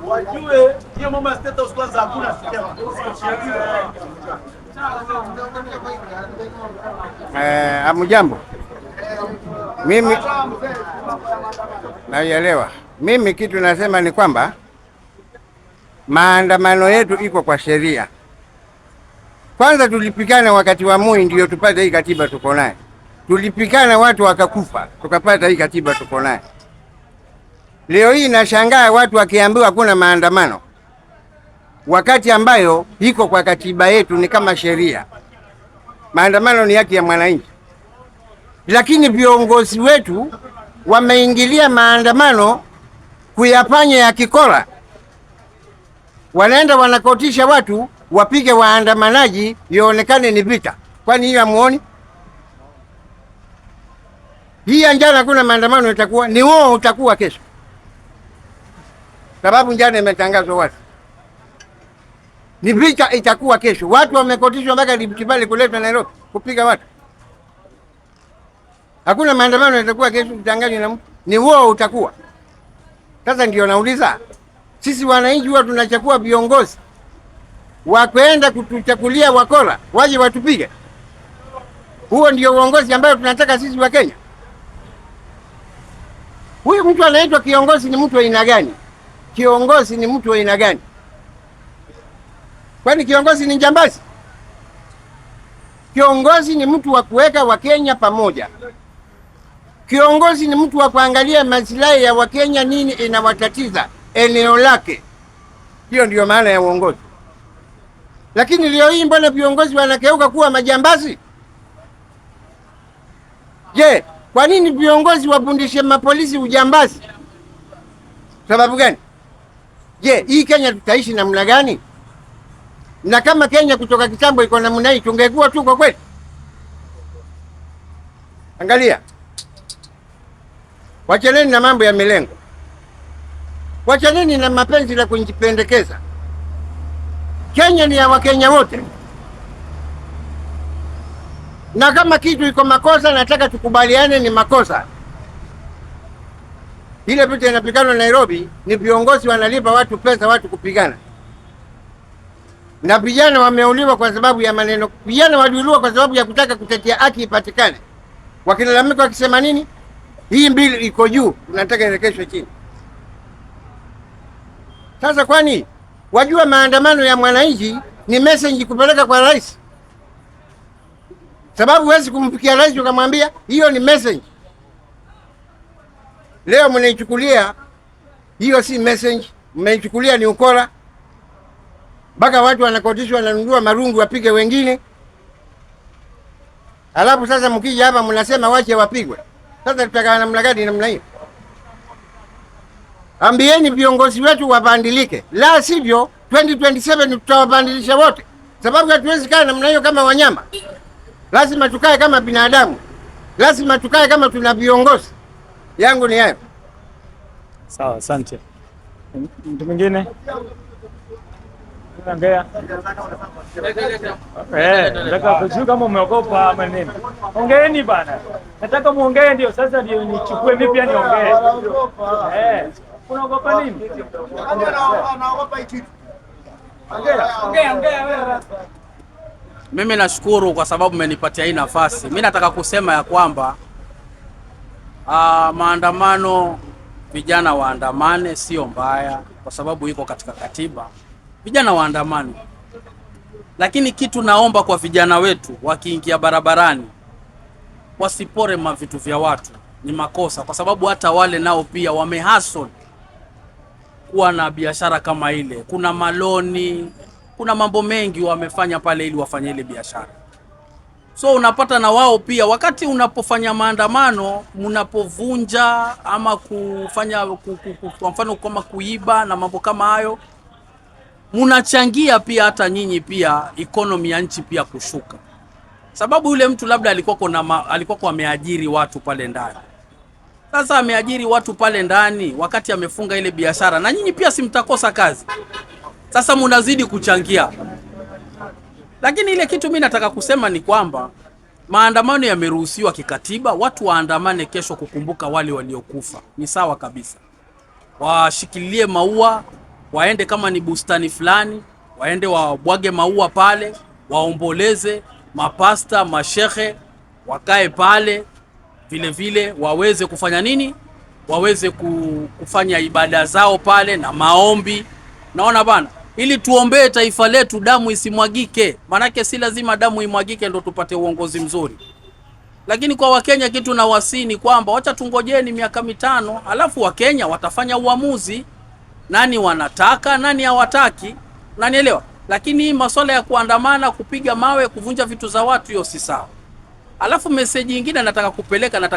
wajue hiyo mama state house kwanza hakuna sistema. Amujambo. Mimi naelewa. Mimi kitu nasema ni kwamba maandamano yetu iko kwa sheria. Kwanza tulipikana wakati wa Moi ndio tupate hii katiba tuko naye. Tulipikana watu wakakufa, tukapata hii katiba tuko naye. Leo hii nashangaa watu wakiambiwa hakuna maandamano, wakati ambayo iko kwa katiba yetu ni kama sheria. Maandamano ni haki ya mwananchi. Lakini viongozi wetu wameingilia maandamano kuyafanya ya kikola. Wanaenda wanakotisha watu wapige waandamanaji ionekane ni vita. Kwani hiyo hamuoni? Hii njana kuna maandamano itakuwa ni wao utakuwa kesho. Sababu njana imetangazwa watu. Ni vita itakuwa kesho. Watu wamekotishwa mpaka Kibali kuletwa Nairobi kupiga watu. Hakuna maandamano itakuwa kesho kutangazwa na mtu. Ni wao utakuwa. Sasa ndio nauliza. Sisi wananchi huwa tunachukua viongozi wakwenda kutuchakulia wakola waje watupige. Huo ndio uongozi ambao tunataka sisi wa Kenya. Huyu mtu anaitwa kiongozi ni mtu wa aina gani? Kiongozi ni mtu wa aina gani? Kwani kiongozi ni njambazi? Kiongozi ni mtu wa kuweka Wakenya pamoja. Kiongozi ni mtu wa kuangalia maslahi ya Wakenya, nini inawatatiza eneo lake. Hiyo ndio maana ya uongozi. Lakini leo hii mbona viongozi wanakeuka kuwa majambazi? Je, kwa nini viongozi wabundishe mapolisi ujambazi? Sababu gani? Je, hii Kenya tutaishi namna gani? Na kama Kenya kutoka kitambo iko namna hii tungekuwa tu kwa kweli? Angalia. Wachaneni na mambo ya milengo. Wachaneni na mapenzi la kujipendekeza. Kenya ni ya Wakenya wote. Na kama kitu iko makosa, nataka tukubaliane ni makosa. Ile vita inapigana Nairobi ni viongozi wanalipa watu pesa watu kupigana. Na vijana wameuliwa kwa sababu ya maneno. Vijana waliuliwa kwa sababu ya kutaka kutetea haki ipatikane. Wakilalamika wakisema nini? Hii mbili iko juu, tunataka irekeshwe chini. Sasa kwani wajua maandamano ya mwananchi ni message kupeleka kwa rais? Sababu huwezi kumfikia rais ukamwambia hiyo ni message. Leo mnaichukulia hiyo si message, mmeichukulia ni ukora. Baka watu wanakotishwa wananunua marungu wapige wengine. Alafu sasa mkija hapa mnasema wache wapigwe. Sasa tutakaa namna gani namna hiyo? Ambieni viongozi wetu wabadilike. La sivyo 2027 tutawabadilisha wote. Sababu hatuwezi kaa namna hiyo kama wanyama. Lazima tukae kama binadamu. Lazima tukae kama tuna viongozi. Yangu ni hayo. Sawa, asante. Mtu mwingine? Ongea. Nataka kujua kama umeogopa ama nini. Ongeeni bana. Nataka muongee ndio sasa ndio nichukue mimi pia niongee. Unaogopa nini? Naogopa hiki. Ongea wewe. Mimi nashukuru kwa sababu mmenipatia hii nafasi. Mimi nataka kusema ya kwamba maandamano, vijana waandamane sio mbaya kwa sababu iko katika katiba. Vijana waandamane. Lakini kitu naomba kwa vijana wetu wakiingia barabarani wasipore mavitu vya watu. Ni makosa kwa sababu hata wale nao pia wamehustle kuwa na biashara kama ile. Kuna maloni, kuna mambo mengi wamefanya pale ili wafanye ile biashara. So unapata na wao pia wakati unapofanya maandamano, mnapovunja ama kufanya kwa mfano kama kuiba na mambo kama hayo, mnachangia pia hata nyinyi pia economy ya nchi pia kushuka. Sababu yule mtu labda alikuwa ameajiri watu pale ndani. Sasa ameajiri watu pale ndani wakati amefunga ile biashara na nyinyi pia simtakosa kazi. Sasa mnazidi kuchangia. Lakini ile kitu mimi nataka kusema ni kwamba maandamano yameruhusiwa kikatiba, watu waandamane kesho kukumbuka wale waliokufa. Ni sawa kabisa. washikilie maua, waende kama ni bustani fulani, waende wabwage maua pale, waomboleze, mapasta, mashehe wakae pale vile vile, waweze kufanya nini? Waweze kufanya ibada zao pale na maombi. Naona bana, ili tuombee taifa letu, damu isimwagike. Manake si lazima damu imwagike ndo tupate uongozi mzuri. Lakini kwa Wakenya kitu na wasini kwamba wacha tungojeni miaka 5, alafu Wakenya watafanya uamuzi nani wanataka, nani hawataki. Unanielewa? Lakini masuala ya kuandamana, kupiga mawe, kuvunja vitu za watu, hiyo si sawa. Alafu message nyingine nataka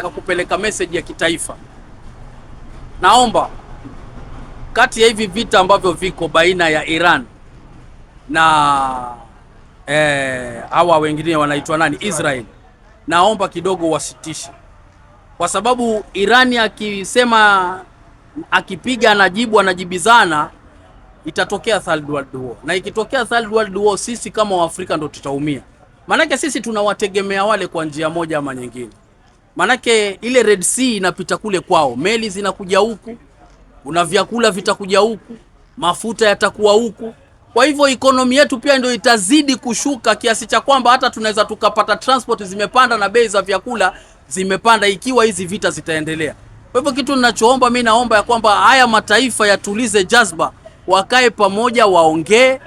kupeleka message ya kitaifa. Naomba kati ya hivi vita ambavyo viko baina ya Iran na hawa wengine wanaitwa nani, Israel, naomba kidogo wasitishe, kwa sababu Irani akisema akipiga anajibu, anajibizana, itatokea third world war. Na ikitokea third world war, sisi kama Waafrika ndo tutaumia. Manake sisi tunawategemea wale kwa njia moja ama nyingine. Manake ile Red Sea inapita kule kwao, meli zinakuja huku, kuna vyakula vitakuja huku, mafuta yatakuwa huku. Kwa hivyo ekonomi yetu pia ndio itazidi kushuka, kiasi cha kwamba hata tunaweza tukapata transport zimepanda na bei za vyakula zimepanda ikiwa hizi vita zitaendelea. Kwa hivyo kitu ninachoomba, mimi naomba ya kwamba haya mataifa yatulize jazba, wakae pamoja, waongee,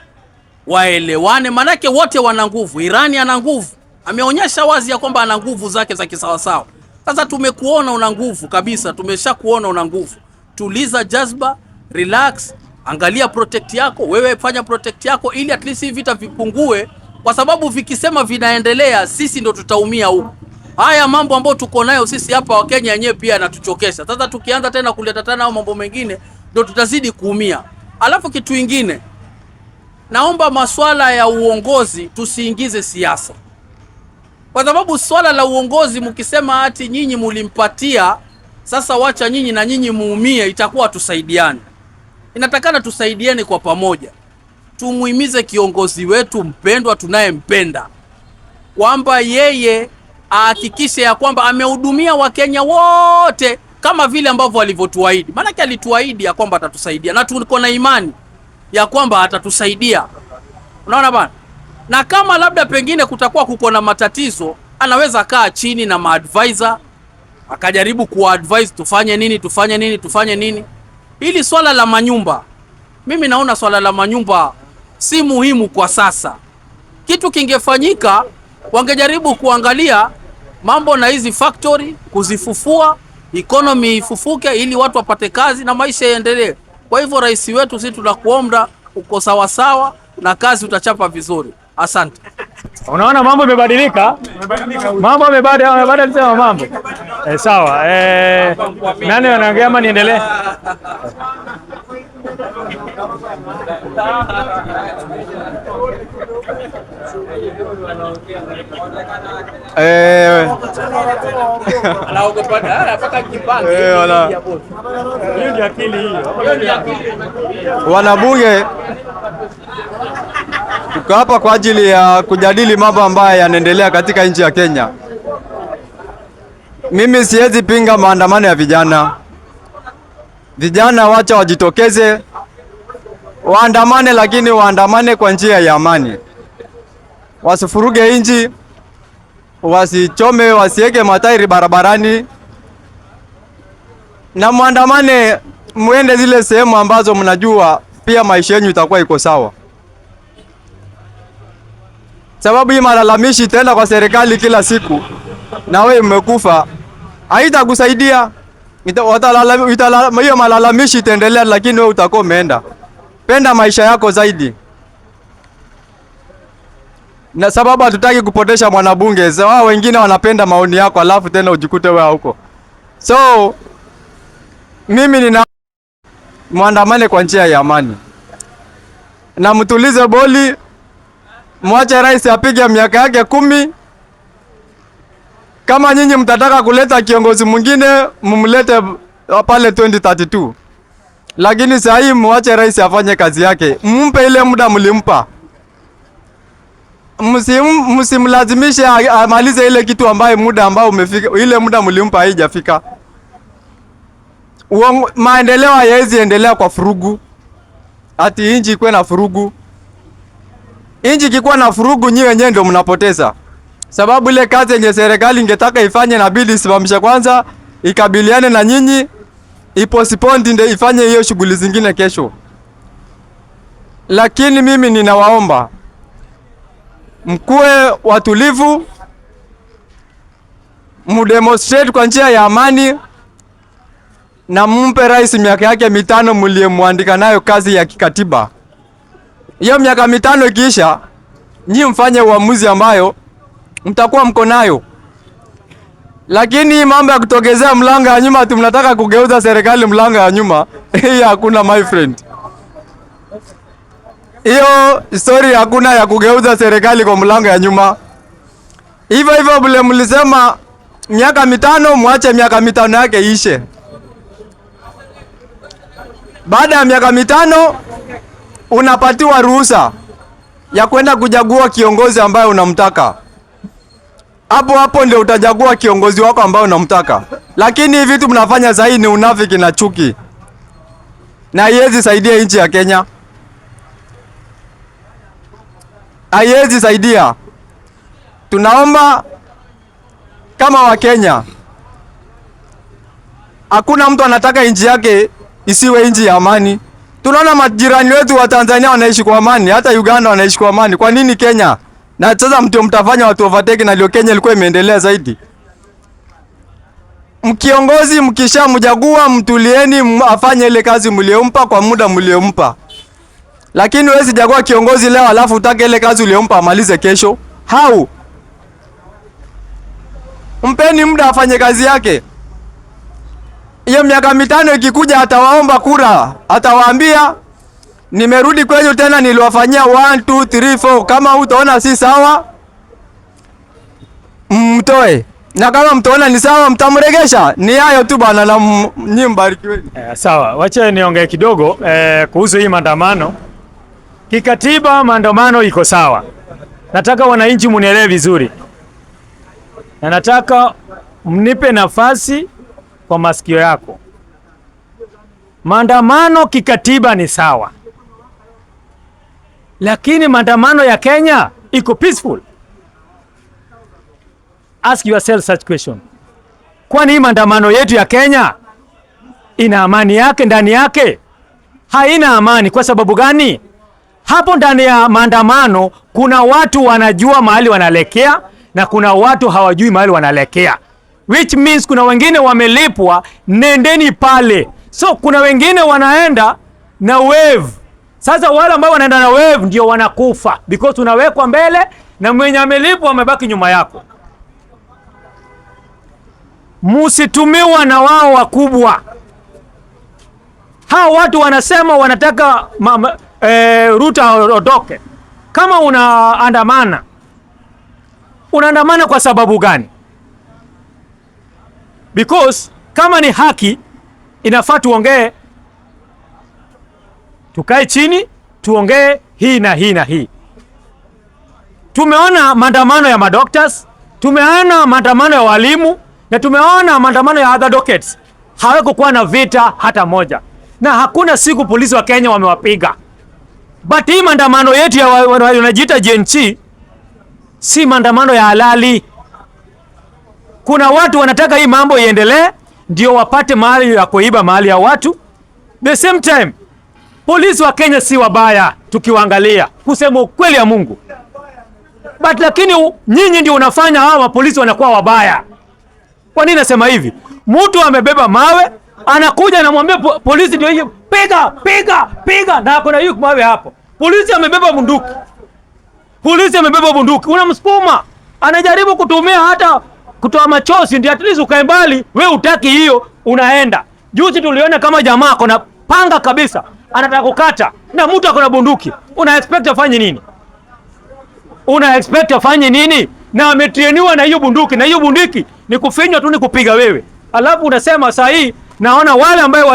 waelewane, manake wote wana nguvu. Irani ana nguvu, ameonyesha wazi ya kwamba ana nguvu zake za kisawasawa. Sasa tumekuona una nguvu kabisa, tumeshakuona una nguvu. Tuliza jazba, relax, angalia protect yako, wewe fanya protect yako, ili at least hivi vita vipungue, kwa sababu vikisema vinaendelea sisi ndo tutaumia huko. Haya mambo ambayo tuko nayo sisi hapa Wakenya yenyewe pia yanatuchokesha. Sasa tukianza tena kuleta tena mambo mengine ndo tutazidi kuumia. Alafu kitu kingine, naomba masuala ya uongozi tusiingize siasa. Kwa sababu swala la uongozi mkisema ati nyinyi mulimpatia, sasa wacha nyinyi na nyinyi muumie, itakuwa tusaidiane. Inatakana tusaidiane kwa pamoja. Tumuhimize kiongozi wetu mpendwa tunayempenda, kwamba yeye ahakikishe ya kwamba amehudumia Wakenya wote kama vile ambavyo alivyotuahidi. Maana alituahidi ya kwamba atatusaidia, na tuko na imani ya kwamba atatusaidia. Unaona bana? Na kama labda pengine kutakuwa kuko na matatizo, anaweza kaa chini na maadvisor, akajaribu kuadvise tufanye nini. Hili swala la manyumba, mimi naona swala la manyumba si muhimu kwa sasa. Kitu kingefanyika, wangejaribu kuangalia mambo na hizi factory, kuzifufua, economy ifufuke, ili watu wapate kazi na maisha yaendelee. Kwa hivyo rais wetu, sisi tunakuomba uko sawa sawa na kazi utachapa vizuri. Asante. Unaona mambo yamebadilika? Mambo yamebadilika mambo. Sawa. Nani anaongea ama niendelee? Wanabunge, tuko hapa kwa ajili ya kujadili mambo ambayo yanaendelea katika nchi ya Kenya. Mimi siwezi pinga maandamano ya vijana. Vijana wacha wajitokeze, waandamane, lakini waandamane kwa njia ya amani. Wasifuruge nchi, wasichome, wasiweke matairi barabarani. Na muandamane, muende zile sehemu ambazo mnajua pia maisha yenu itakuwa iko sawa. Sababu hii malalamishi tena kwa serikali kila siku, na wewe umekufa, haitakusaidia. Hiyo malalamishi itaendelea, lakini wewe utakuwa umeenda. Penda maisha yako zaidi. Na sababu hatutaki kupotesha mwanabunge. Wao wengine wanapenda maoni yako, alafu tena ujikute wewe huko. So mimi nina muandamane kwa njia ya amani. Na mtulize boli, mwache rais apige miaka yake 10. Kama nyinyi mtataka kuleta kiongozi mwingine, mumlete pale 2032. Lakini sasa hii mwache rais afanye kazi yake. Mumpe ile muda mlimpa. Msimlazimishe amalize ile kitu ambaye muda ambao umefika, ile muda mlimpa haijafika. maendeleo hayawezi endelea kwa furugu. Ati inji ikuwe na furugu. Inji ikikuwa na furugu, nyi wenyewe ndio mnapoteza. Sababu ile kazi yenye serikali ingetaka ifanye na bidi isimamishe kwanza, ikabiliane na nyinyi, ipostpone ndio ifanye hiyo shughuli zingine kesho. Lakini mimi ninawaomba mkuwe watulivu, mudemonstrate kwa njia ya amani, na mumpe rais miaka yake 5 mliyemwandika nayo kazi ya kikatiba. Hiyo miaka 5 ikiisha, nyi mfanye uamuzi ambayo mtakuwa mko nayo. Lakini mambo ya kutogezea mlango ya nyuma, ati mnataka kugeuza serikali mlango ya nyuma, hii hakuna my friend. Hiyo story hakuna ya kugeuza serikali kwa mlango ya nyuma. Hivyo hivyo vile mlisema miaka 5, mwache miaka 5 yake ishe. Baada ya miaka 5 unapatiwa ruhusa ya kwenda kuchagua kiongozi ambaye unamtaka. Hapo ndio utachagua kiongozi wako ambaye unamtaka. Lakini vitu mnafanya sasa ni unafiki na chuki, na haiwezi saidia nchi ya Kenya. Haiwezi saidia. Tunaomba kama Wakenya, hakuna mtu anataka nchi yake isiwe nchi ya amani. Tunaona majirani wetu wa Tanzania wanaishi kwa amani, hata Uganda wanaishi kwa amani. Kwa nini Kenya? Na sasa mtafanya watu overtake, na leo Kenya ilikuwa imeendelea zaidi. Mkiongozi mkishamchagua, mtulieni afanye ile kazi mliompa kwa muda mliompa. Lakini wewe sijagua kiongozi leo alafu utake ile kazi uliompa amalize kesho. How? Mpeni muda afanye kazi yake. Hiyo miaka 5 ikikuja, atawaomba kura, atawaambia nimerudi kwenyu tena, niliwafanyia 1 2 3 4. Kama utaona si sawa, mtoe, na kama mtaona ni sawa, mtamregesha. Ni hayo tu bana, na nyinyi mbarikiweni. Sawa, wacha niongee kidogo kuhusu hii maandamano. Kikatiba maandamano iko sawa. Nataka wananchi munielewe vizuri, na nataka mnipe nafasi kwa masikio yako. Maandamano kikatiba ni sawa, lakini maandamano ya Kenya iko peaceful. Ask yourself such question. Kwani maandamano yetu ya Kenya ina amani yake ndani yake? Haina amani. Kwa sababu gani? Hapo ndani ya maandamano kuna watu wanajua mahali wanaelekea na kuna watu hawajui mahali wanaelekea, which means kuna wengine wamelipwa, nendeni pale. So kuna wengine wanaenda na wave. Sasa wale ambao wanaenda na wave ndio wanakufa, because unawekwa mbele na mwenye amelipwa amebaki nyuma yako. Musitumiwa na wao wakubwa. Hao watu wanasema wanataka Ruto aondoke. Kama unaandamana kwa sababu gani? Because kama ni haki, inafaa tuongee, tukae chini tuongee hii na hii na hii. Tumeona maandamano ya madoctors, tumeona maandamano ya walimu, na tumeona maandamano ya other dockets. Hawakuwa na vita hata moja, na hakuna siku polisi wa Kenya wamewapiga. But hii maandamano yetu ya wanajiita GNC si maandamano ya halali. Kuna watu wanataka hii mambo iendelee ndio wapate mahali ya kuiba mahali ya watu. The same time, polisi wa Kenya si wabaya tukiwaangalia, kusema ukweli ya Mungu. But lakini nyinyi ndio unafanya hawa polisi wanakuwa wabaya. Kwa nini nasema hivi? Mtu amebeba mawe, anakuja na mwambie polisi ndio hiyo, piga, na kuna hiyo mawe hapo. Polisi amebeba bunduki. Unamsukuma, anajaribu kutumia hata kutoa machozi ndio at least ukae mbali. Wewe utaki hiyo, unaenda. Juzi tuliona kama jamaa akona panga kabisa, anataka kukata, na mtu akona bunduki. Una expect afanye nini? Na ametrainiwa na hiyo bunduki, na hiyo bunduki ni kufinywa tu, ni kupiga wewe. Alafu unasema saa hii naona wale ambao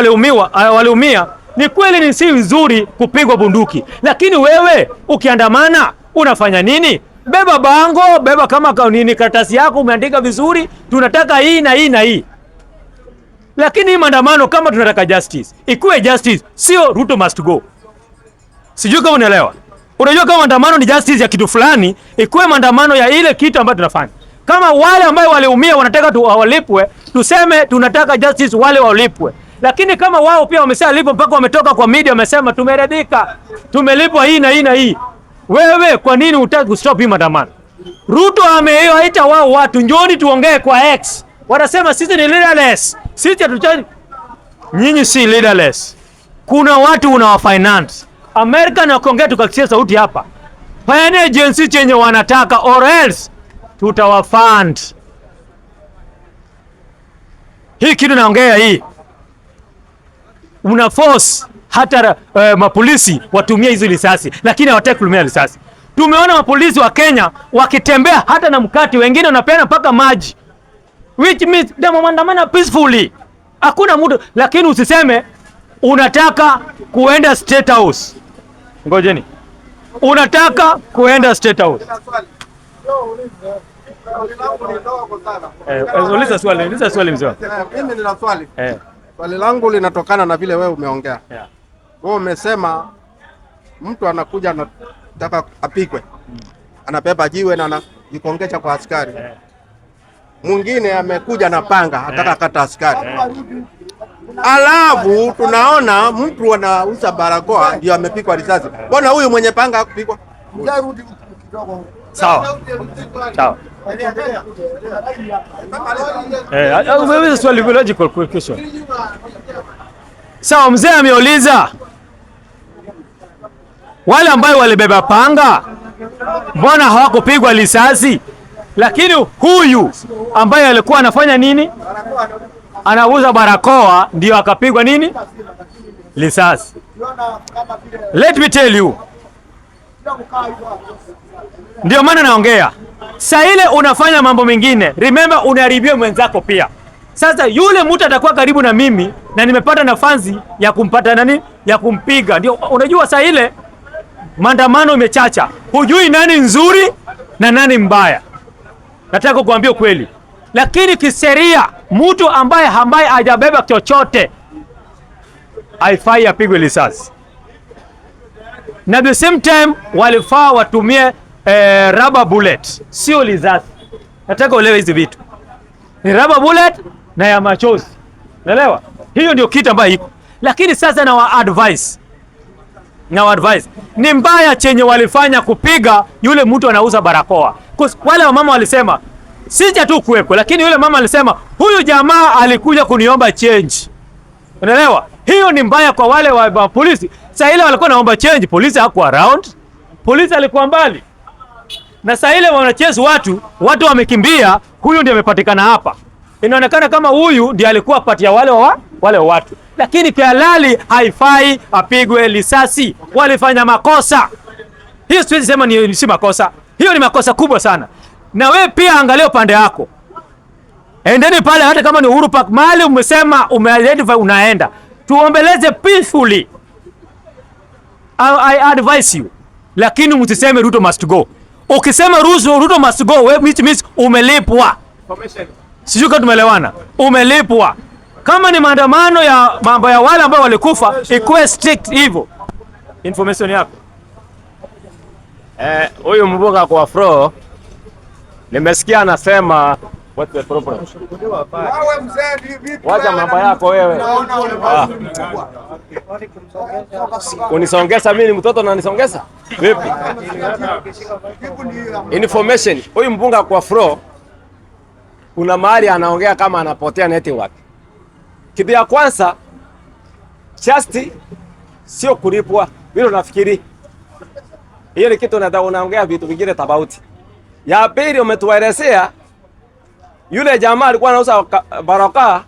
waliumia. Ni kweli ni si vizuri kupigwa bunduki, lakini wewe ukiandamana unafanya nini? Beba bango, beba kama nini karatasi yako umeandika vizuri, tunataka hii na hii na hii. Lakini hii maandamano kama tunataka justice, ikuwe justice, sio Ruto must go. Sijui kama unaelewa. Unajua kama maandamano ni justice ya kitu fulani, ikuwe maandamano ya ile kitu ambayo tunafanya. Kama wale ambao waliumia wanataka walipwe, tuseme tunataka justice wale walipwe. Lakini kama wao pia wameshalipwa mpaka wametoka kwa media wamesema tumeridhika, tumelipwa hii na hii na hii. Wewe kwa nini hutaki kustop hii maandamano? Ruto amewaita wao watu njoni tuongee kwa X. Wanasema sisi ni leaderless. Sisi hatuchaji. Nyinyi si leaderless. Kuna watu unawa finance. America na kuongea tukakisia sauti hapa. Fanya agency chenye wanataka or else tutawafund. Hii kitu naongea hii. Una force hata mapolisi watumie hizo risasi, lakini hawataki kutumia risasi. Tumeona mapolisi wa Kenya wakitembea hata na mkati, wengine wanapeana mpaka maji. Which means demo maandamano peacefully. Hakuna mtu, lakini usiseme unataka kuenda State House. Ngojeni. Unataka kuenda State House. Uliza swali mzee. Mimi nina swali. Swali langu linatokana na vile wewe umeongea. Wewe umesema mtu anakuja anataka apigwe. Anabeba jiwe na anajikongesha kwa askari. Mwingine amekuja na panga ataka kata askari. Alafu tunaona mtu anauza barakoa ndio amepigwa risasi. Mbona huyu mwenye panga hakupigwa? Sawa. Sawa. Wewe swali logical question. Sawa, mzee ameuliza wale ambao walibeba panga mbona hawakupigwa risasi? Lakini huyu ambaye alikuwa anafanya nini? Anauza barakoa ndio akapigwa nini? Risasi. Let me tell you. Ndio maana naongea. Saa ile unafanya mambo mengine, remember unaharibia mwenzako pia. Sasa yule mtu atakuwa karibu na mimi na nimepata nafasi ya kumpata nani? Ya kumpiga. Ndio unajua saa ile maandamano imechacha. Hujui nani nzuri na nani mbaya. Nataka kuambia kweli. Lakini kisheria mtu ambaye hajabeba chochote haifai apigwe risasi. Na the same time walifaa watumie rubber bullet, sio risasi. Nataka uelewe hizi vitu. Ni rubber bullet na ya machozi. Unaelewa? Hiyo ndio kitu ambayo iko. Lakini sasa na advice. Ni mbaya chenye walifanya kupiga yule mtu anauza barakoa. Wale wamama walisema sija tu kuweko, lakini yule mama alisema huyu jamaa alikuja kuniomba change. Unaelewa? Hiyo ni mbaya kwa wale wa polisi. Sasa ile walikuwa naomba change, polisi hakuwa around. Polisi alikuwa mbali. Na sasa ile wanacheza watu wamekimbia, huyu ndiye amepatikana hapa. Inaonekana kama huyu ndiye alikuwa pati ya wale watu. Lakini kwa halali haifai apigwe risasi. Walifanya makosa. Hiyo siwezi sema ni si makosa. Hiyo ni makosa kubwa sana. Na we pia angalia upande wako. Endeni pale hata kama ni Uhuru Park, mahali umesema ume-identify unaenda. Tuombeleze peacefully. I advise you. Lakini msiseme Ruto must go. Ukisema Ruto must go, which means umelipwa. Sijui kama tumeelewana. Umelipwa. Kama ni maandamano ya mambo ya wale ambao walikufa, ikuwe strict hivyo. Information yako. Huyu mbunge kwa Fro nimesikia anasema what's the problem? Wacha mambo yako wewe. Unisongeza mimi mtoto na nisongeza? Vipi? Information. Huyu mbunge kwa Fro kuna mahali anaongea kama anapotea network. Kitu ya kwanza just sio kulipwa. Vile unafikiri. Hiyo ni kitu unaongea vitu vingine tofauti. Ya pili umetuelezea yule jamaa alikuwa anauza barakoa,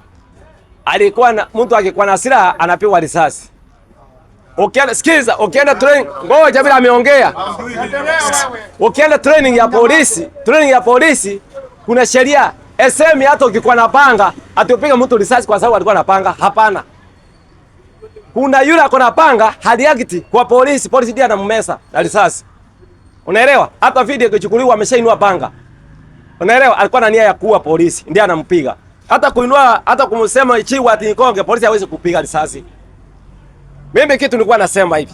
alikuwa na mtu akikuwa na silaha anapigwa risasi. Sikiza, ukienda training, ngoja bila ameongea. Ukienda training ya polisi kuna sheria. SM hata ukikuwa na panga, atupiga mtu risasi kwa sababu alikuwa na panga. Hapana. Kuna yule ako na panga, hadiakiti kwa polisi ndiye anammesa na risasi. Unaelewa? Hata video ikichukuliwa ameshainua panga. Unaelewa? Alikuwa na nia ya kuua polisi, ndiye anampiga. hata kuinua, hata kumsema Chiwa ati Nkonge, polisi hawezi kupiga risasi. Mimi kitu nilikuwa nasema hivi,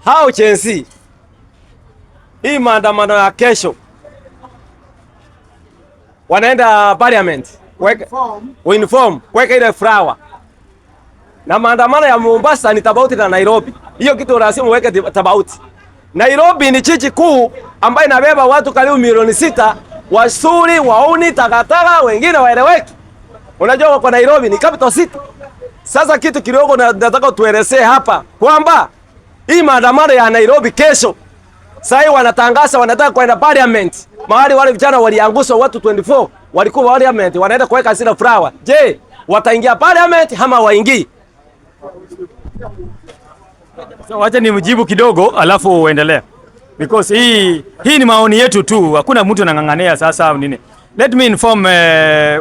hao chensi, hii maandamano ya kesho wanaenda parliament inform kuweka ile flower, na maandamano ya Mombasa ni tofauti na Nairobi. Hiyo kitu lazima uweke tofauti. Nairobi ni jiji kuu ambayo inabeba watu karibu milioni 6, wasuri, wauni, takataka, wengine waeleweki. Unajua kwa Nairobi ni capital city. Sasa kitu kidogo nataka tuelezee hapa kwamba hii maandamano ya Nairobi kesho, sasa wanatangaza wanataka kwenda parliament. Mahali wale vijana waliangusha watu 24 walikuwa parliament wanaenda kuweka zile flower. Je, wataingia parliament ama waingii? So wacha nimjibu kidogo alafu uendelee. Because hii ni maoni yetu tu. Hakuna mtu anang'ang'ania sasa nini. Let me inform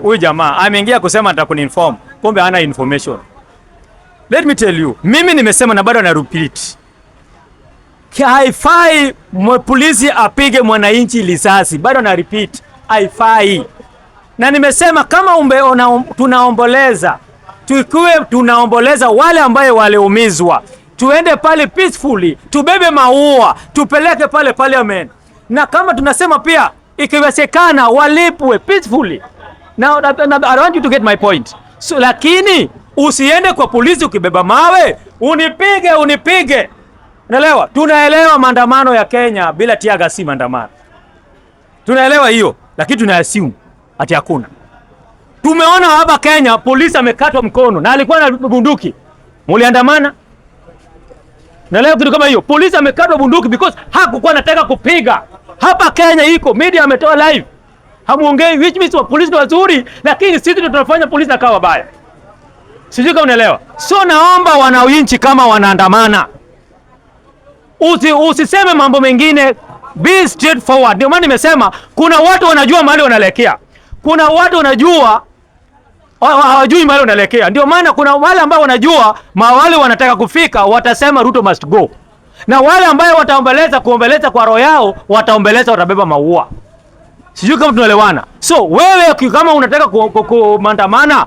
huyu jamaa. Ameingia kusema atakuninform. Kumbe hana information. Let me tell you. Mimi nimesema na bado na repeat. Haifai polisi apige mwananchi risasi. Bado na repeat. Haifai. Na nimesema kama tunaomboleza. Tunaomboleza wale ambao waliumizwa. Tuende pale peacefully, tubebe maua, tupeleke pale parliament. Na kama tunasema pia ikiwezekana walipwe peacefully. Now I want you to get my point. So, lakini usiende kwa polisi ukibeba mawe, unipige. Unaelewa? Tunaelewa maandamano ya Kenya bila tiaga si maandamano. Tunaelewa hiyo, lakini tunaassume ati hakuna. Tumeona hapa Kenya polisi amekatwa mkono na alikuwa na bunduki. Muliandamana? Na leo kitu kama hiyo, polisi amekatwa bunduki because hakukuwa anataka kupiga. Hapa Kenya iko media ametoa live. Hamuongei, which means wa polisi wazuri, lakini sisi ndio tunafanya polisi akawa baya. Sijui kama unaelewa. So naomba wananchi kama wanaandamana, usiseme mambo mengine, be straightforward. Ndio maana nimesema kuna watu wanajua mahali wanaelekea. Kuna watu wanajua hawajui mahali wanaelekea. Ndio maana kuna wale ambao wanajua mahali wanataka kufika, watasema Ruto must go. Na wale ambao kuombeleza kwa roho yao, watabeba maua. Sijui kama tunaelewana. So wewe kama unataka kuandamana,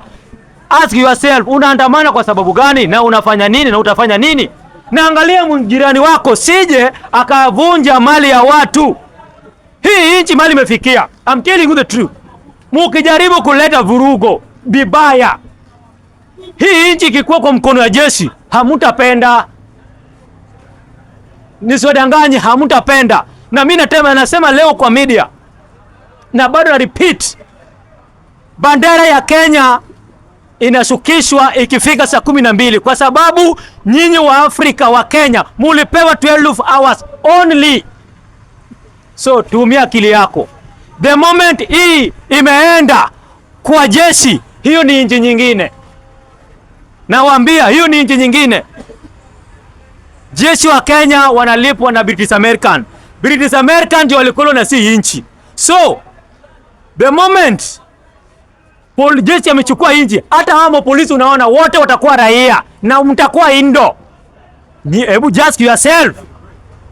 ask yourself, unaandamana kwa sababu gani na unafanya nini na utafanya nini? Na angalia jirani wako sije akavunja mali ya watu. Hii nchi mali imefikia. I'm telling you the truth. Mukijaribu kuleta vurugo bibaya, hii nchi ikikuwa kwa mkono ya jeshi, hamutapenda. Nisiwadanganye, hamutapenda. Na mimi nasema leo kwa media, na bado na repeat, bandera ya Kenya inashukishwa ikifika saa 12 kwa sababu nyinyi wa Afrika wa Kenya mulipewa 12 hours only. So tumia akili yako. The moment hii imeenda kwa jeshi, hiyo ni nchi nyingine. Nawaambia hiyo ni nchi nyingine. Jeshi wa Kenya wanalipwa na British American. British American ndio walikolo na si nchi. So the moment jeshi amechukua nchi, hata hao polisi unaona wote watakuwa raia na mtakuwa indo. Hebu just yourself.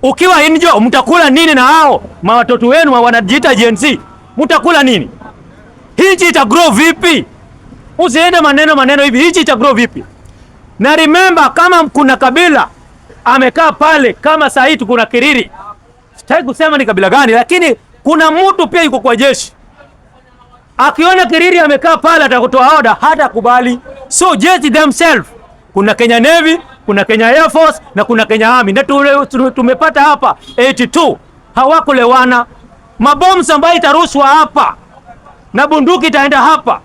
Ukiwa injo mtakula nini na hao watoto wenu wanajiita Gen Z? Mtakula nini? Hichi ita grow vipi? Usiende maneno hivi, hichi ita grow vipi? Na remember, kama kuna kabila amekaa pale, kama saa hii kuna Kiriri, sitaki kusema ni kabila gani, lakini kuna mtu pia yuko kwa jeshi. Akiona Kiriri amekaa pale atakutoa order, hata kubali. So jeshi themselves, kuna Kenya Navy, kuna Kenya Air Force na kuna Kenya Army. Na tumepata hapa 82 hawakulewana. Mabomu ambayo itarushwa hapa na bunduki itaenda hapa.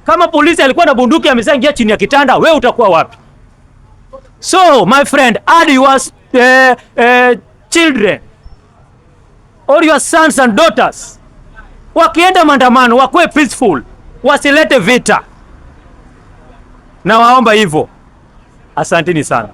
Kama polisi alikuwa na bunduki amesangia chini ya kitanda, wewe utakuwa wapi? So my friend, add your children or your sons and daughters, wakienda maandamano wakuwe peaceful, wasilete vita. Na waomba hivyo. Asanteni sana.